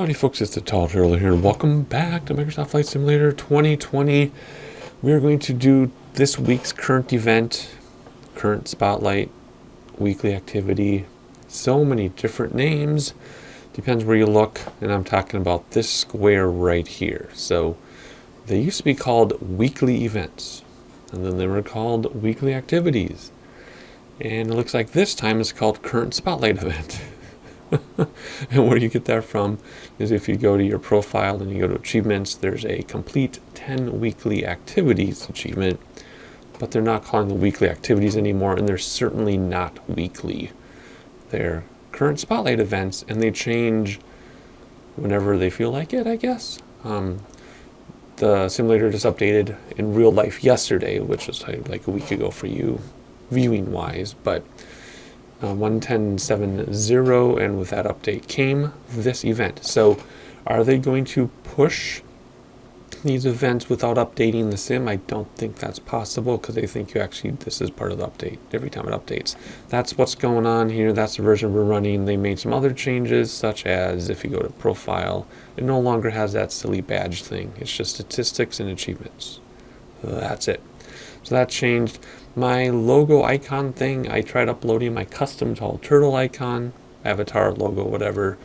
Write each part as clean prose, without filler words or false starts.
Howdy folks, it's the Tall Turtle here. Welcome back to Microsoft Flight Simulator 2020. We are going to do this week's current event, current spotlight, weekly activity. So many different names. Depends where you look, and I'm talking about this square right here. So they used to be called weekly events, and then they were called weekly activities. And it looks like this time it's called current spotlight event. And where you get that from is if you go to your profile and you go to achievements, there's a complete 10 weekly activities achievement, but they're not calling them weekly activities anymore, and they're certainly not weekly. They're current spotlight events, and they change whenever they feel like it, I guess. The simulator just updated in real life yesterday, which was like a week ago for you viewing wise, but 1.10.7.0, and with that update came this event. So are they going to push these events without updating the sim? I don't think that's possible, because they think this is part of the update every time it updates. That's what's going on here. That's the version we're running. They made some other changes, such as if you go to profile, it no longer has that silly badge thing. It's just statistics and achievements. That's it. So that changed. My logo icon thing, I tried uploading my custom Tall Turtle icon, avatar, logo, whatever,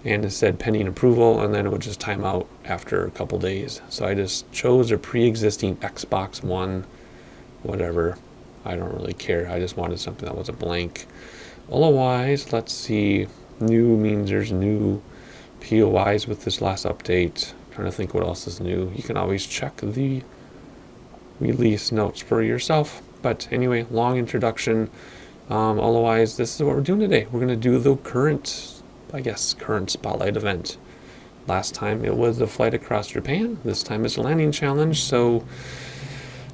and it said pending approval, and then it would just time out after a couple days. So I just chose a pre-existing Xbox One, whatever. I don't really care. I just wanted something that was a blank. Otherwise, let's see. New means there's new POIs with this last update. I'm trying to think what else is new. You can always check the release notes for yourself. But anyway, long introduction. Otherwise, this is what we're doing today. We're going to do the current spotlight event. Last time it was the flight across Japan. This time it's a landing challenge. So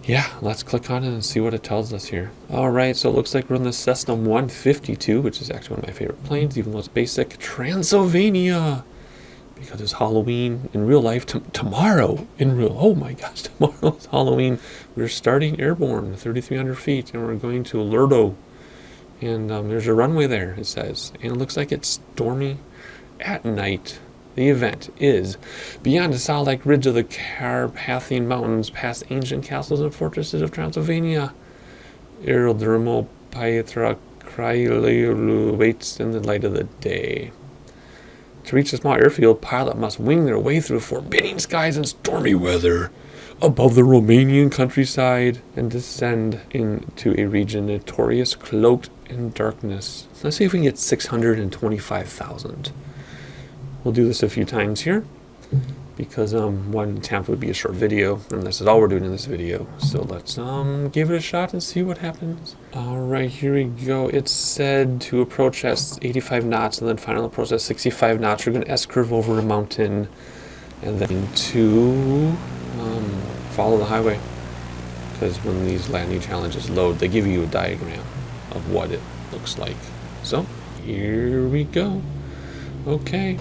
yeah, let's click on it and see what it tells us here. All right, so it looks like we're in the Cessna 152, which is actually one of my favorite planes, even though it's basic. Transylvania. Because it's Halloween in real life tomorrow. Oh my gosh, tomorrow is Halloween. We're starting airborne, 3,300 feet, and we're going to Lerdo. And there's a runway there, it says. And it looks like it's stormy at night. The event is beyond the saw-like ridge of the Carpathian Mountains, past ancient castles and fortresses of Transylvania. Aerodromo Pietra Krylu waits in the light of the day. To reach the small airfield, pilot must wing their way through forbidding skies and stormy weather above the Romanian countryside and descend into a region notorious cloaked in darkness. Let's see if we can get 625,000. We'll do this a few times here, because one attempt would be a short video, and this is all we're doing in this video. So let's give it a shot and see what happens. All right, here we go. It's said to approach at 85 knots and then final approach at 65 knots. You're going to S-curve over a mountain and then to follow the highway. Because when these landing challenges load, they give you a diagram of what it looks like. So here we go. Okay.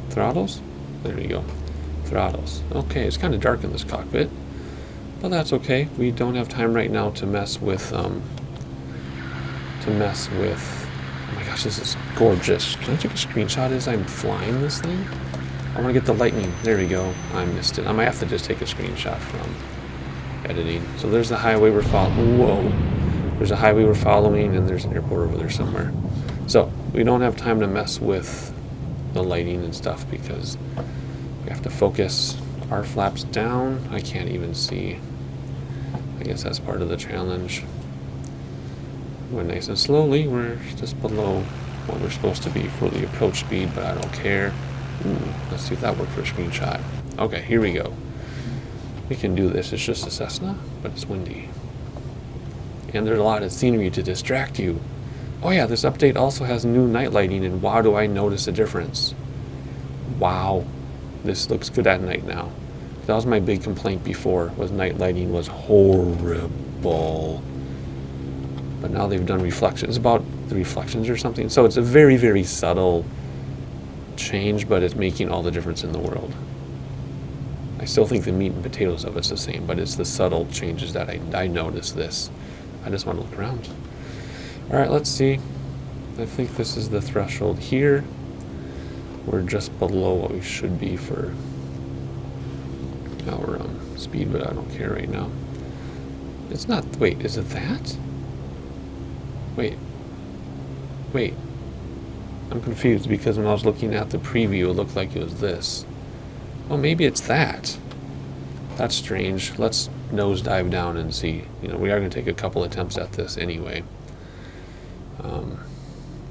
Throttles? There you go. Throttles. Okay, it's kind of dark in this cockpit, but that's okay. We don't have time right now to mess with, oh my gosh, this is gorgeous. Can I take a screenshot as I'm flying this thing? I want to get the lightning. There we go. I missed it. I might have to just take a screenshot from editing. So there's the highway we're following. Whoa. There's a highway we're following, and there's an airport over there somewhere. So we don't have time to mess with the lighting and stuff, because we have to focus our flaps down. I can't even see. I guess that's part of the challenge. We're nice and slowly. We're just below what we're supposed to be for the approach speed, but I don't care. Ooh, let's see if that worked for a screenshot. Okay, here we go. We can do this. It's just a Cessna, but it's windy. And there's a lot of scenery to distract you. Oh yeah, this update also has new night lighting, and wow, do I notice a difference. Wow, this looks good at night now. That was my big complaint before, was night lighting was horrible. But now they've done reflections, about the reflections or something. So it's a very, very subtle change, but it's making all the difference in the world. I still think the meat and potatoes of it's the same, but it's the subtle changes that I notice this. I just want to look around. All right, let's see. I think this is the threshold here. we're just below what we should be for our speed, but I don't care right now. It's not, wait, is it that? Wait, I'm confused because when I was looking at the preview, it looked like it was this. Oh, maybe it's that. That's strange. Let's nosedive down and see. You know, we are going to take a couple attempts at this anyway.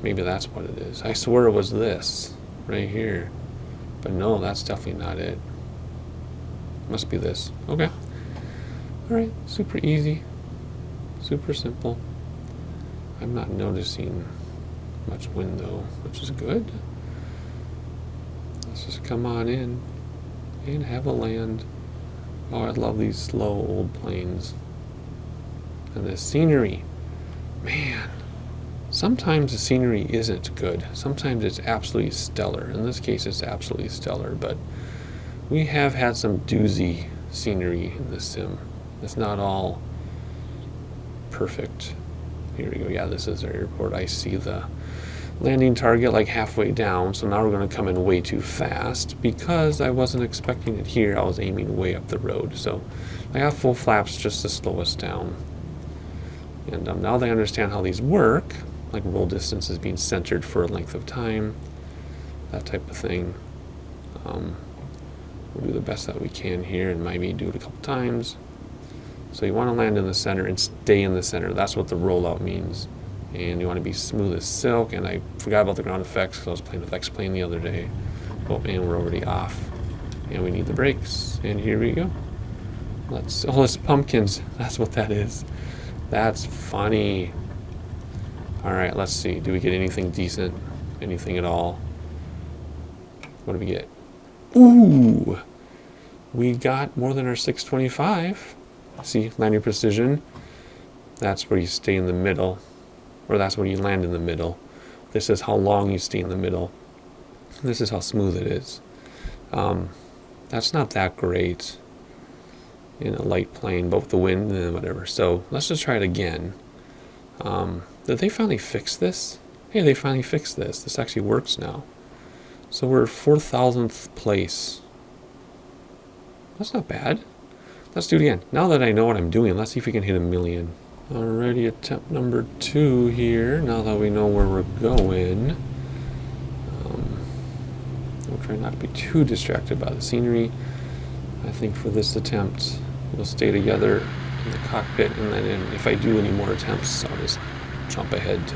Maybe that's what it is. I swear it was this right here. But no, that's definitely not it. Must be this. Okay. Alright, super easy. Super simple. I'm not noticing much wind though, which is good. Let's just come on in and have a land. Oh, I love these slow old planes. And the scenery. Man. Sometimes the scenery isn't good. Sometimes it's absolutely stellar. In this case, it's absolutely stellar, but we have had some doozy scenery in this sim. It's not all perfect. Here we go. Yeah, this is our airport. I see the landing target like halfway down, so now we're going to come in way too fast because I wasn't expecting it here. I was aiming way up the road, so I got full flaps just to slow us down. And now that I understand how these work, like roll distance is being centered for a length of time, that type of thing. We'll do the best that we can here and maybe do it a couple times. So you want to land in the center and stay in the center. That's what the rollout means. And you want to be smooth as silk. And I forgot about the ground effects because I was playing with X-Plane the other day. Oh, and we're already off. And we need the brakes. And here we go. Oh, it's pumpkins. That's what that is. That's funny. Alright, let's see. Do we get anything decent? Anything at all? What do we get? Ooh! We got more than our 625. See, landing precision. That's where you stay in the middle. Or that's where you land in the middle. This is how long you stay in the middle. This is how smooth it is. That's not that great in a light plane, but with the wind and whatever. So let's just try it again. Did they finally fix this? Hey, they finally fixed this. This actually works now. So we're 4,000th place. That's not bad. Let's do it again. Now that I know what I'm doing, let's see if we can hit 1,000,000. Alrighty, attempt number 2 here. Now that we know where we're going. We'll try not to be too distracted by the scenery. I think for this attempt, we'll stay together in the cockpit, and then if I do any more attempts, I'll just jump ahead to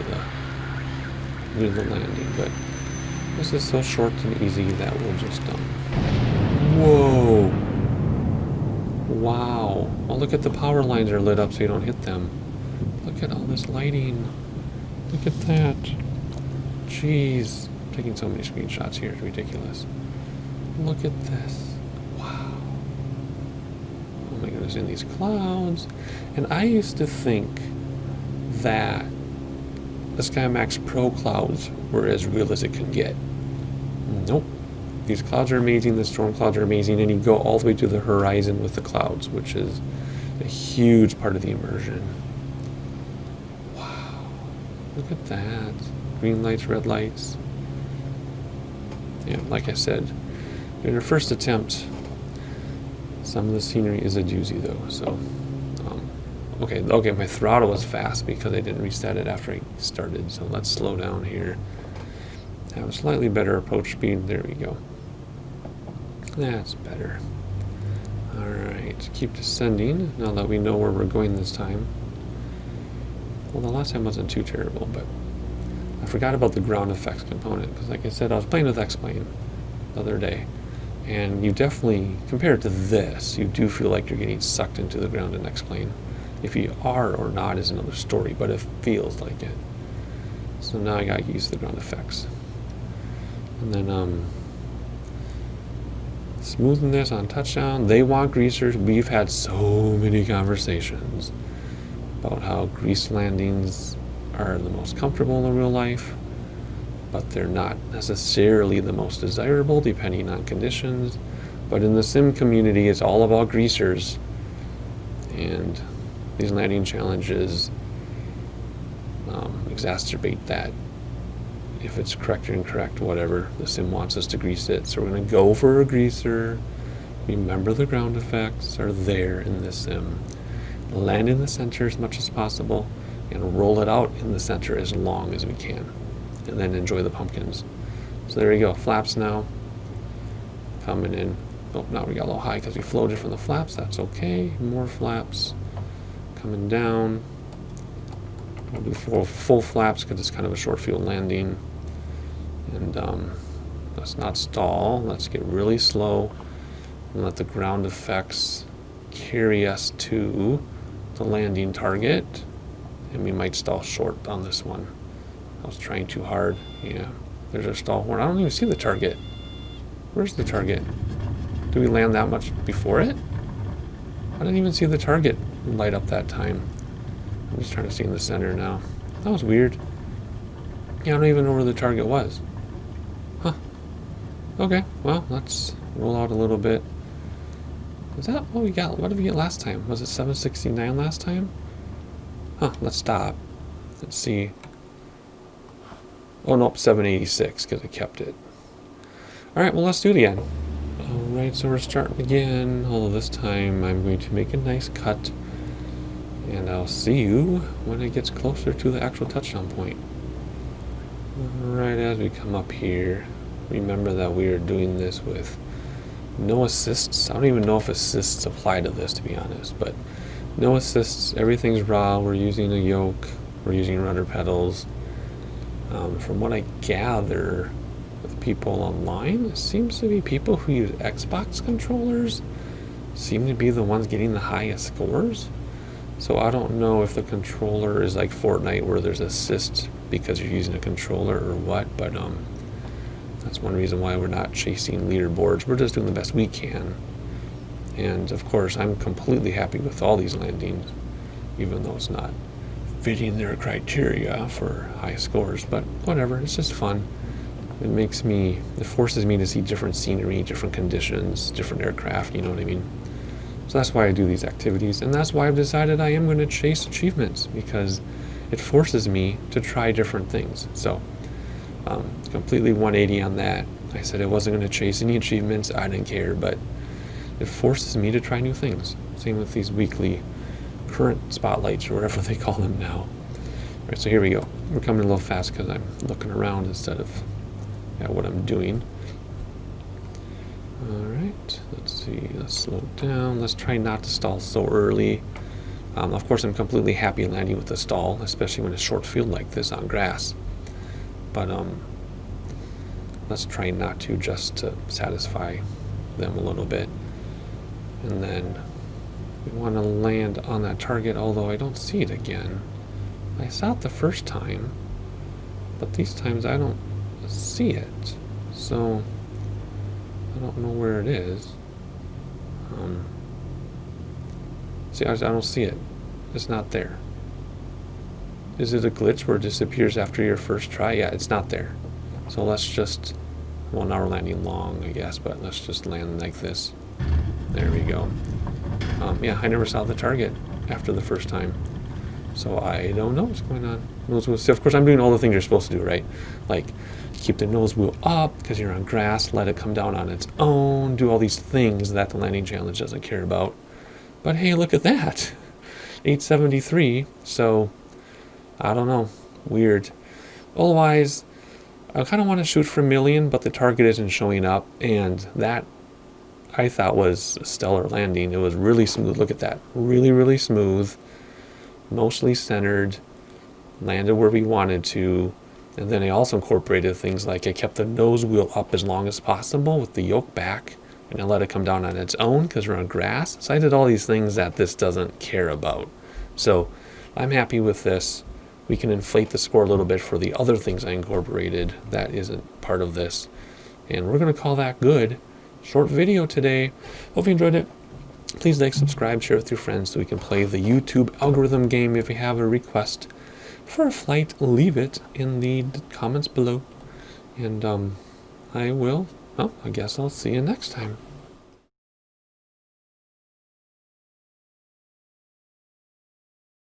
do the landing. But this is so short and easy that we'll just Whoa! Wow! Oh, look at the power lines are lit up so you don't hit them. Look at all this lighting. Look at that. Jeez. I'm taking so many screenshots here. It's ridiculous. Look at this. Wow. Oh my goodness, in these clouds. And I used to think that the SkyMax Pro clouds were as real as it can get. Nope. These clouds are amazing, the storm clouds are amazing, and you go all the way to the horizon with the clouds, which is a huge part of the immersion. Wow. Look at that. Green lights, red lights. Yeah, like I said, in our first attempt, some of the scenery is a doozy though, so okay, my throttle was fast because I didn't reset it after I started, so let's slow down here. Have a slightly better approach speed. There we go. That's better. Alright, keep descending now that we know where we're going this time. Well, the last time wasn't too terrible, but I forgot about the ground effects component because, like I said, I was playing with X-Plane the other day, and you definitely, compared to this, you do feel like you're getting sucked into the ground in X-Plane. If you are or not is another story, but it feels like it. So now I got used to the ground effects. And then smoothing this on touchdown. They want greasers. We've had so many conversations about how grease landings are the most comfortable in real life, but they're not necessarily the most desirable depending on conditions. But in the sim community, it's all about greasers, and these landing challenges exacerbate that if it's correct or incorrect, whatever. The sim wants us to grease it, so we're going to go for a greaser. Remember, the ground effects are there in this sim. Land in the center as much as possible and roll it out in the center as long as we can, and then enjoy the pumpkins. So there you go, flaps now coming in. Oh, now we got a little high because we floated from the flaps. That's okay. More flaps coming down. We'll do full flaps because it's kind of a short field landing. And let's not stall. Let's get really slow and let the ground effects carry us to the landing target. And we might stall short on this one. I was trying too hard. Yeah, there's our stall horn. I don't even see the target. Where's the target? Do we land that much before it? I didn't even see the target light up that time. I'm just trying to see in the center now. That was weird. Yeah, I don't even know where the target was. Huh. Okay, well, let's roll out a little bit. Is that what we got? What did we get last time? Was it 769 last time? Huh, let's stop. Let's see. Oh, nope, 786 because I kept it. Alright, well, let's do it again. Alright, so we're starting again, although this time I'm going to make a nice cut, and I'll see you when it gets closer to the actual touchdown point. Alright, as we come up here, remember that we are doing this with no assists. I don't even know if assists apply to this, to be honest, but no assists, everything's raw. We're using a yoke, we're using rudder pedals. From what I gather with people online, it seems to be people who use Xbox controllers seem to be the ones getting the highest scores. So I don't know if the controller is like Fortnite where there's assist because you're using a controller or what, but that's one reason why we're not chasing leaderboards. We're just doing the best we can. And of course, I'm completely happy with all these landings, even though it's not fitting their criteria for high scores, but whatever, it's just fun. It forces me to see different scenery, different conditions, different aircraft, you know what I mean? So that's why I do these activities, and that's why I've decided I am going to chase achievements, because it forces me to try different things. So, completely 180 on that. I said I wasn't going to chase any achievements, I didn't care, but it forces me to try new things. Same with these weekly current spotlights, or whatever they call them now. All right, so here we go. We're coming a little fast because I'm looking around instead of at what I'm doing. All right, let's see, let's slow down. Let's try not to stall so early. Of course, I'm completely happy landing with the stall, especially when it's short field like this on grass. But let's try not to, just to satisfy them a little bit. And then we want to land on that target, although I don't see it again. I saw it the first time, but these times I don't see it. So I don't know where it is. See, I don't see it. It's not there. Is it a glitch where it disappears after your first try? Yeah, it's not there. So let's just, well, now we're landing long, I guess, but let's just land like this. There we go. Yeah, I never saw the target after the first time. So I don't know what's going on. Nose wheel. So of course, I'm doing all the things you're supposed to do, right? Like, keep the nose wheel up because you're on grass, let it come down on its own, do all these things that the landing challenge doesn't care about. But hey, look at that. 873. So, I don't know. Weird. Otherwise, I kind of want to shoot for 1,000,000, but the target isn't showing up, and that I thought was a stellar landing. It was really smooth. Look at that. Really, really smooth. Mostly centered. Landed where we wanted to. And then I also incorporated things like I kept the nose wheel up as long as possible with the yoke back, and I let it come down on its own because we're on grass. So I did all these things that this doesn't care about. So I'm happy with this. We can inflate the score a little bit for the other things I incorporated that isn't part of this. And we're going to call that good. Short video today. Hope you enjoyed it. Please like, subscribe, share with your friends so we can play the YouTube algorithm game. If you have a request for a flight, leave it in the comments below. And I guess I'll see you next time.